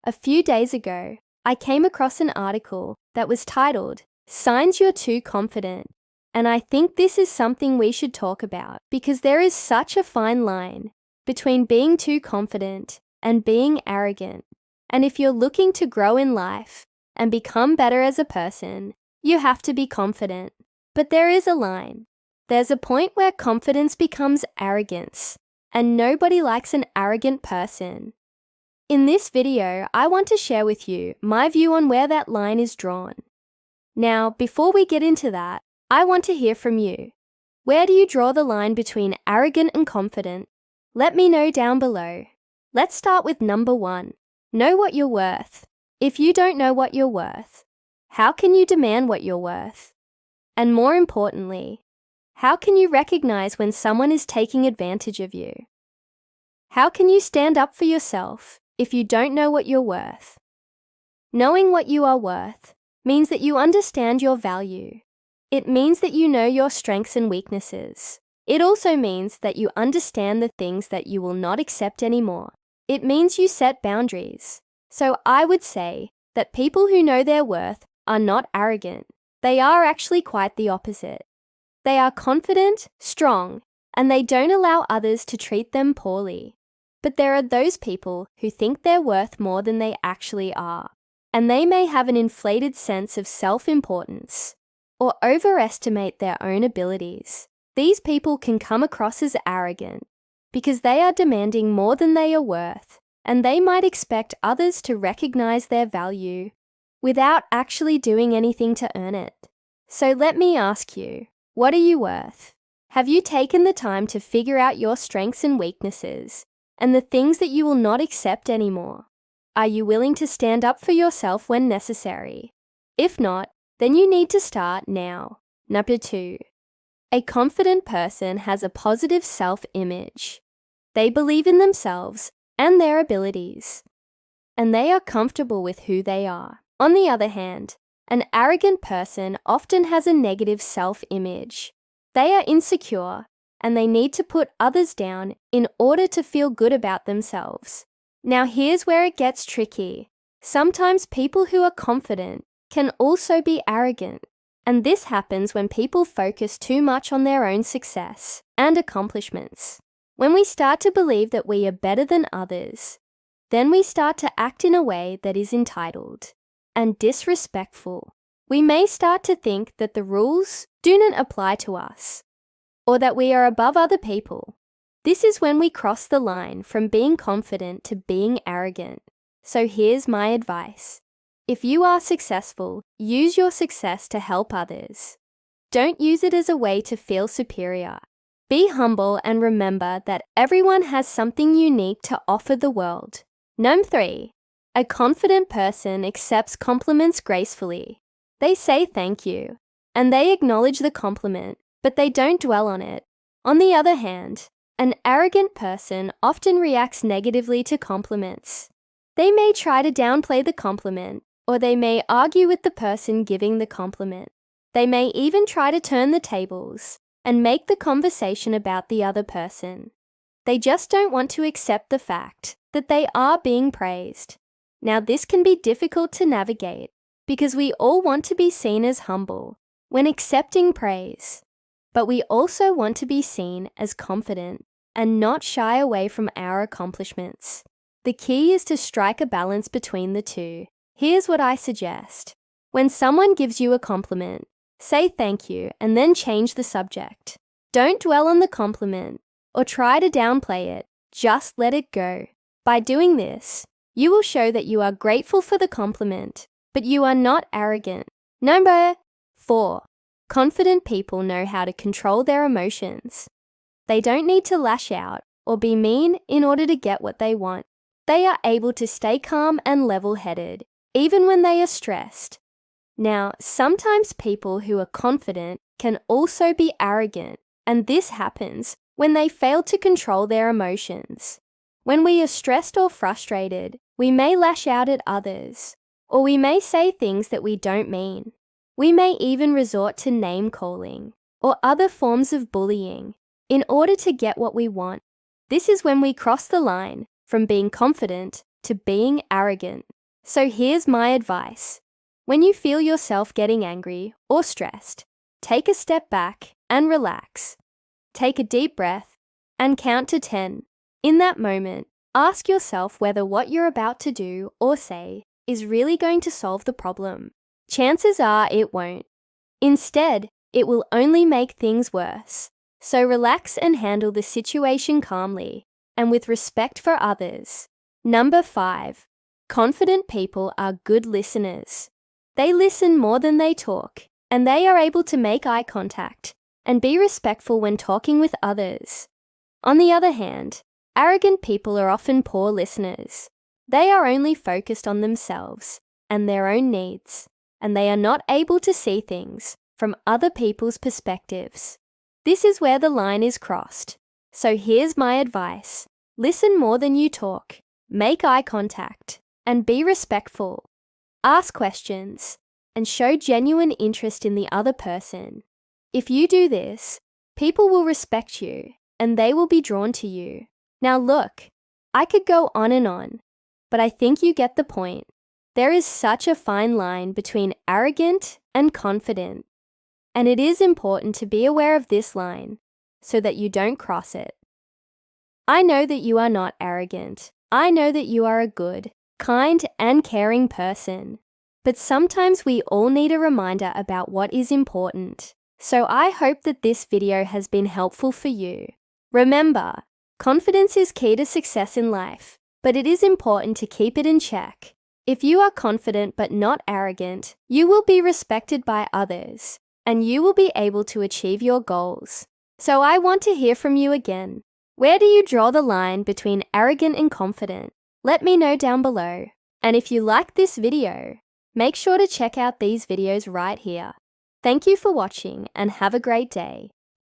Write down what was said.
A few days ago, I came across an article that was titled, "Signs You're Too Confident." And I think this is something we should talk about because there is such a fine line between being too confident and being arrogant. And if you're looking to grow in life and become better as a person, you have to be confident. But there is a line. There's a point where confidence becomes arrogance, and nobody likes an arrogant person. In this video, I want to share with you my view on where that line is drawn. Now, before we get into that, I want to hear from you. Where do you draw the line between arrogant and confident? Let me know down below. Let's start with number 1. Know what you're worth. If you don't know what you're worth, how can you demand what you're worth? And more importantly, how can you recognize when someone is taking advantage of you? How can you stand up for yourself if you don't know what you're worth? Knowing what you are worth means that you understand your value. It means that you know your strengths and weaknesses. It also means that you understand the things that you will not accept anymore. It means you set boundaries. So I would say that people who know their worth are not arrogant. They are actually quite the opposite. They are confident, strong, and they don't allow others to treat them poorly. But there are those people who think they're worth more than they actually are, and they may have an inflated sense of self-importance or overestimate their own abilities. These people can come across as arrogant because they are demanding more than they are worth, and they might expect others to recognize their value without actually doing anything to earn it. So let me ask you, what are you worth? Have you taken the time to figure out your strengths and weaknesses and the things that you will not accept anymore? Are you willing to stand up for yourself when necessary? If not, then you need to start now. Number 2. A confident person has a positive self-image. They believe in themselves and their abilities, and they are comfortable with who they are. On the other hand, an arrogant person often has a negative self-image. They are insecure, and they need to put others down in order to feel good about themselves. Now here's where it gets tricky. Sometimes people who are confident can also be arrogant, and this happens when people focus too much on their own success and accomplishments. When we start to believe that we are better than others, then we start to act in a way that is entitled and disrespectful. We may start to think that the rules do not apply to us, or that we are above other people. This is when we cross the line from being confident to being arrogant. So here's my advice. If you are successful, use your success to help others. Don't use it as a way to feel superior. Be humble and remember that everyone has something unique to offer the world. Number 3. A confident person accepts compliments gracefully. They say thank you, and they acknowledge the compliment, but they don't dwell on it. On the other hand, an arrogant person often reacts negatively to compliments. They may try to downplay the compliment, or they may argue with the person giving the compliment. They may even try to turn the tables and make the conversation about the other person. They just don't want to accept the fact that they are being praised. Now this can be difficult to navigate because we all want to be seen as humble when accepting praise, but we also want to be seen as confident and not shy away from our accomplishments. The key is to strike a balance between the two. Here's what I suggest. When someone gives you a compliment, say thank you and then change the subject. Don't dwell on the compliment or try to downplay it. Just let it go. By doing this, you will show that you are grateful for the compliment, but you are not arrogant. Number 4. Confident people know how to control their emotions. They don't need to lash out or be mean in order to get what they want. They are able to stay calm and level-headed, even when they are stressed. Now, sometimes people who are confident can also be arrogant, and this happens when they fail to control their emotions. When we are stressed or frustrated, we may lash out at others, or we may say things that we don't mean. We may even resort to name-calling or other forms of bullying in order to get what we want. This is when we cross the line from being confident to being arrogant. So here's my advice. When you feel yourself getting angry or stressed, take a step back and relax. Take a deep breath and count to 10. In that moment, ask yourself whether what you're about to do or say is really going to solve the problem. Chances are it won't. Instead, it will only make things worse. So relax and handle the situation calmly and with respect for others. Number 5. Confident people are good listeners. They listen more than they talk, and they are able to make eye contact and be respectful when talking with others. On the other hand, arrogant people are often poor listeners. They are only focused on themselves and their own needs, and they are not able to see things from other people's perspectives. This is where the line is crossed. So here's my advice. Listen more than you talk, make eye contact, and be respectful. Ask questions, and show genuine interest in the other person. If you do this, people will respect you, and they will be drawn to you. Now look, I could go on, but I think you get the point. There is such a fine line between arrogant and confident, and it is important to be aware of this line so that you don't cross it. I know that you are not arrogant. I know that you are a good, kind, and caring person. But sometimes we all need a reminder about what is important. So I hope that this video has been helpful for you. Remember, confidence is key to success in life, but it is important to keep it in check. If you are confident but not arrogant, you will be respected by others, and you will be able to achieve your goals. So I want to hear from you again. Where do you draw the line between arrogant and confident? Let me know down below. And if you like this video, make sure to check out these videos right here. Thank you for watching and have a great day.